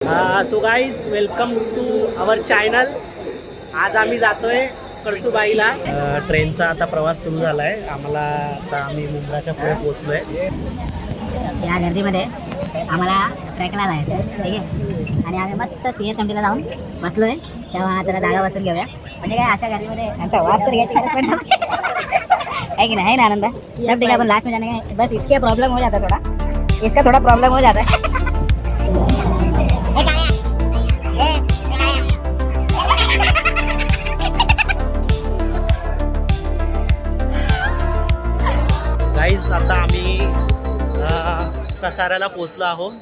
तो guys welcome to our channel. आज आम्ही जातोय कळसुबाईला. ट्रेनचा आता प्रवास सुरू झाला आहे. आम्ही मुंब्राच्या पुढे पोहोचलोय. या गर्दीमध्ये आम्हाला ट्रेकला जायचं ठीक आहे. आणि आम्ही मस्त CSMTला जाऊन बसलोय. तेव्हा जरा जागा बसून घेऊया. म्हणजे काय अशा गर्दीमध्ये आमचा वास तर घ्यायची गरज पडणार है कि नहीं, है ना आनंद? सब ठीक है. अपन लास्ट में जाने का बस इसके प्रॉब्लम हो जाता है, थोड़ा इसका थोड़ा प्रॉब्लम हो जाता है. गाईज आता आम्ही कसाऱ्याला पोचलो आहोत.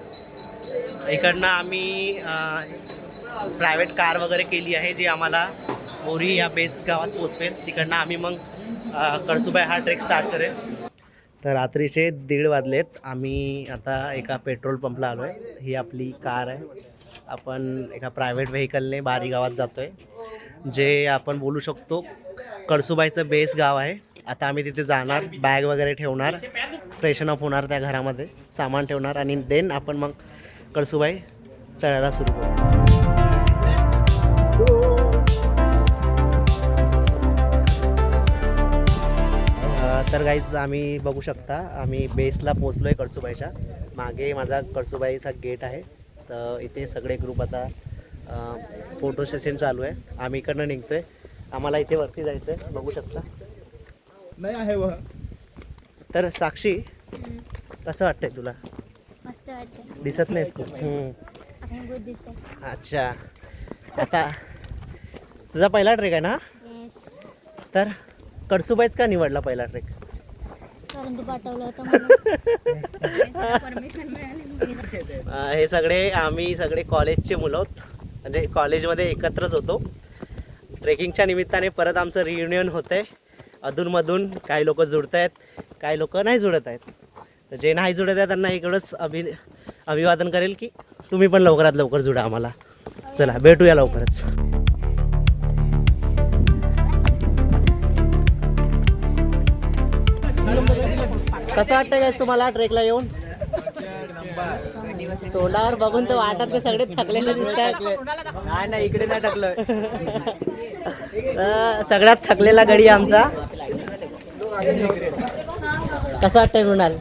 इकडनं आम्ही प्रायव्हेट कार वगैरे केली आहे जी आम्हाला मोरी या बेस गावात पोचवेल. तिकडनं आम्ही मग कळसुबाई हा ट्रेक स्टार्ट करेल. तर रात्रीचे 1:30 वाजलेत. आम्ही आता एका पेट्रोल पंपला आलो आहे. ही आपली कार आहे. आपण एका प्रायव्हेट व्हेकलने बारी गावात जातो आहे, जे आपण बोलू शकतो कळसुबाईचं बेस गाव आहे. आता आम्ही तिथे जाणार, बॅग वगैरे ठेवणार, फ्रेशन अप होणार, त्या घरामध्ये सामान ठेवणार आणि देन आपण मग कळसुबाई चढायला सुरू करू. तर गाईज आम्ही बघू शकता आम्ही बेसला पोचलो आहे कळसुबाईच्या. मागे माझा कळसुबाईचा गेट आहे. तर इथे सगळे ग्रुप आता फोटो सेशन चालू आहे. आम्ही इकडनं निघतो आहे. आम्हाला इथे वरती जायचं आहे, बघू शकता. नाही आहे व. तर साक्षी, कसं वाटतंय तुला? मस्त वाटतं. दिसत नाहीस तू. आपण बहुत दिसतंय. अच्छा, आता तुझा पहिला ट्रेक आहे ना? येस. तर कळसुबाईच का निवडला पहिला ट्रेक? कारण तू पाठवलं होतं म्हणून. परमिशन मिळाली. हे सगळे आम्ही सगळे कॉलेजचे मुलं आहोत. म्हणजे कॉलेजमध्ये एकत्रच होतो. ट्रेकिंगच्या निमित्ताने परत आमचं रियुनियन होतं आहे. अधूनमधून काही लोक जुळत आहेत, काही लोक नाही जुळत आहेत. तर जे नाही जुळत आहेत त्यांना इकडंच अभिवादन करेल की तुम्ही पण लवकरात लवकर जुळा आम्हाला. चला भेटूया लवकरच. कसं वाटतं काय तुम्हाला ट्रेकला येऊन? तोंडावर बघून तर वाटातले सगळे थकलेले दिसतात. नाही इकडे नाही टाकलं. सगळ्यात थकलेला गडी आमचा. कसं वाटतंय मृणाल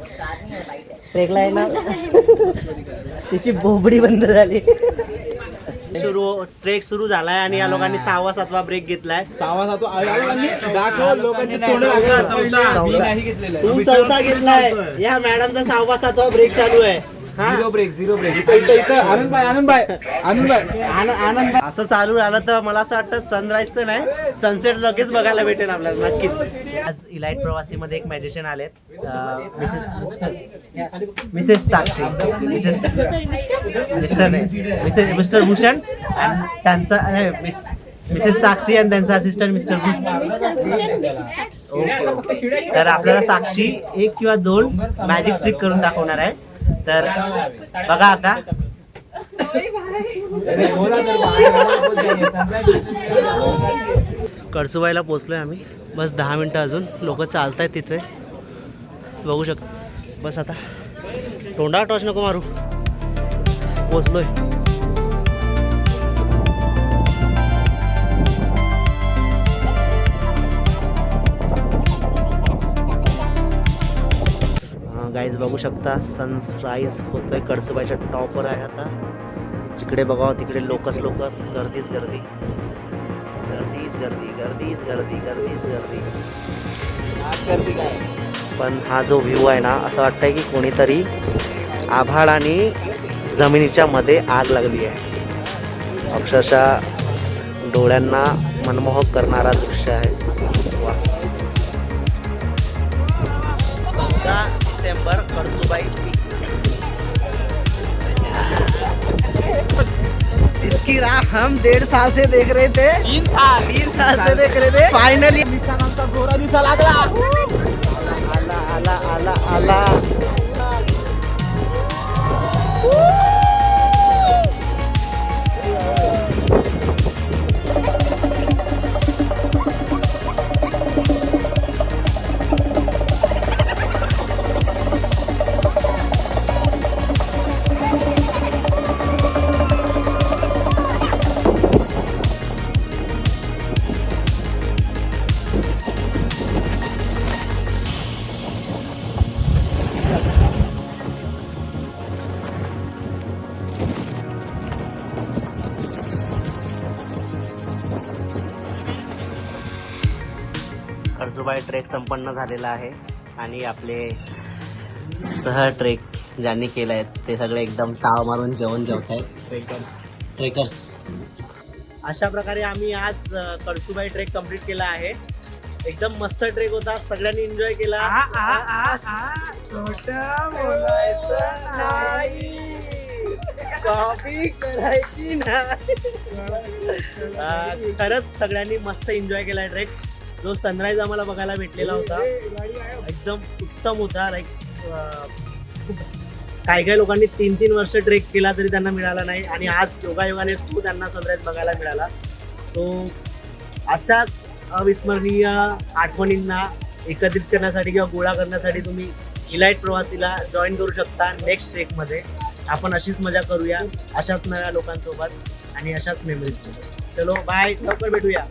ट्रेकला येणार? तिची बोबडी बंद झाली. ट्रेक सुरू झालाय आणि या लोकांनी 6वा 7वा ब्रेक घेतलाय. 6वा 7वा दाखव लोकांचे तोंड दाखव. तू 4था घेतलाय. या मॅडमचा 6वा 7वा ब्रेक चालू आहे. Zero break. इथं आनंद भाई. असं चालू राहिलं तर मला असं वाटतं सनराईज तर नाही, सनसेट लगेच बघायला भेटेल आपल्याला नक्कीच. आज इलाइट प्रवासीमध्ये एक मॅजिशियन आलेत. मिसेस साक्षी, मिस्टर भूषण आणि त्यांचा मिसेस साक्षी आणि त्यांचा असिस्टंट मिस्टर ओके. तर आपल्याला साक्षी 1 किंवा 2 मॅजिक ट्रिक करून दाखवणार आहे. तर बघा आता. कळसुबाईला पोचलोय आम्ही. बस 10 मिनटं अजून. लोक चालत आहेत तिथे, बघू शकता. बस आता तोंडावर टॉर्च नको मारू. पोचलोय. गाईज बघू शकता सनराईज होतोय. कळसुबाईच्या टॉपवर आहे आता. जिकडे बघावं तिकडे लोकच लोक, गर्दीच गर्दी. पण हा जो व्ह्यू आहे ना, असं वाटतंय की कोणीतरी आभाळ आणि जमिनीच्या मध्ये आग लागली आहे. अक्षरशः डोळ्यांना मनमोहक करणारा दृश्य आहे. 14 डिसेंबर कळसुबाई. जिसकी राह हम 1.5 साल से देख रहे थे. 3 साल से देख रहे थे. फाइनली निशाणांचा घोडा दिसा लागला. आला. कळसुबाई ट्रेक संपन्न झालेला आहे आणि आपले सह ट्रेक ज्यांनी केलं आहे ते सगळे एकदम ताव मारून जेवण जेवत आहेत ट्रेकर्स. अशा प्रकारे आम्ही आज कळसुबाई ट्रेक कंप्लीट केला आहे. एकदम मस्त ट्रेक होता, सगळ्यांनी एन्जॉय केला. कॉफी करायची नाही. खरंच सगळ्यांनी मस्त एन्जॉय केला ट्रेक. जो सनराईज आम्हाला बघायला भेटलेला होता एकदम उत्तम होता. लाईक काही लोकांनी 3-3 वर्ष ट्रेक केला तरी त्यांना मिळाला नाही आणि आज योगायोगाने तो त्यांना सनराईज बघायला मिळाला. सो अशाच अविस्मरणीय आठवणींना एकत्रित करण्यासाठी किंवा गोळा करण्यासाठी तुम्ही इलाइट प्रवासीला जॉईन करू शकता नेक्स्ट ट्रेकमध्ये. आपण अशीच मजा करूया अशाच नव्या लोकांसोबत आणि अशाच मेमरीज सोबत. चलो बाय, लवकर भेटूया.